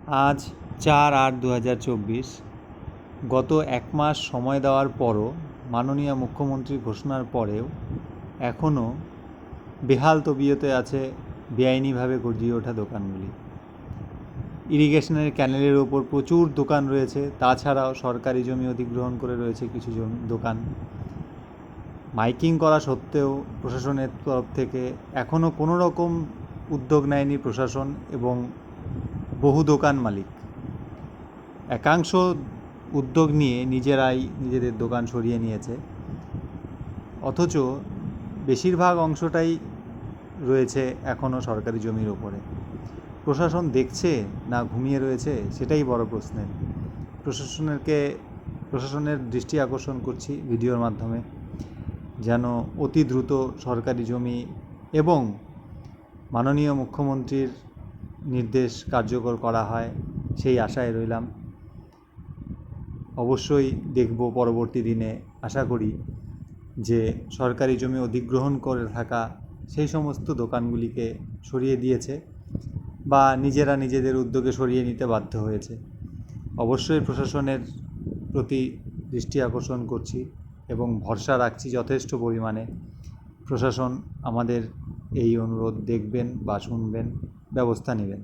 আজ 4/8/2024। গত এক মাস সময় দেওয়ার পরও, মাননীয় মুখ্যমন্ত্রীর ঘোষণার পরেও এখনও বেহাল তবিয়তে আছে বেআইনিভাবে গড়িয়ে ওঠা দোকানগুলি। ইরিগেশনের ক্যানেলের ওপর প্রচুর দোকান রয়েছে, তাছাড়াও সরকারি জমি অধিগ্রহণ করে রয়েছে কিছু দোকান। মাইকিং করা সত্ত্বেও প্রশাসনের তরফ থেকে এখনও কোনো রকম উদ্যোগ নেয়নি প্রশাসন এবং বহু দোকান মালিক। একাংশ উদ্যোগ নিয়ে নিজেরাই নিজেদের দোকান সরিয়ে নিয়েছে, অথচ বেশিরভাগ অংশটাই রয়েছে এখনও সরকারি জমির ওপরে। প্রশাসন দেখছে না ঘুমিয়ে রয়েছে, সেটাই বড় প্রশ্নের। প্রশাসনের দৃষ্টি আকর্ষণ করছি ভিডিওর মাধ্যমে, যেন অতি দ্রুত সরকারি জমি এবং মাননীয় মুখ্যমন্ত্রীর নির্দেশ কার্যকর করা হয়, সেই আশায় রইলাম। অবশ্যই দেখব পরবর্তী দিনে, আশা করি যে সরকারি জমি অধিগ্রহণ করে থাকা সেই সমস্ত দোকানগুলিকে সরিয়ে দিয়েছে বা নিজেরা নিজেদের উদ্যোগে সরিয়ে নিতে বাধ্য হয়েছে। অবশ্যই প্রশাসনের প্রতি দৃষ্টি আকর্ষণ করছি এবং ভরসা রাখছি যথেষ্ট পরিমাণে প্রশাসন আমাদের এই অনুরোধ দেখবেন বা শুনবেন, ব্যবস্থা নেবেন।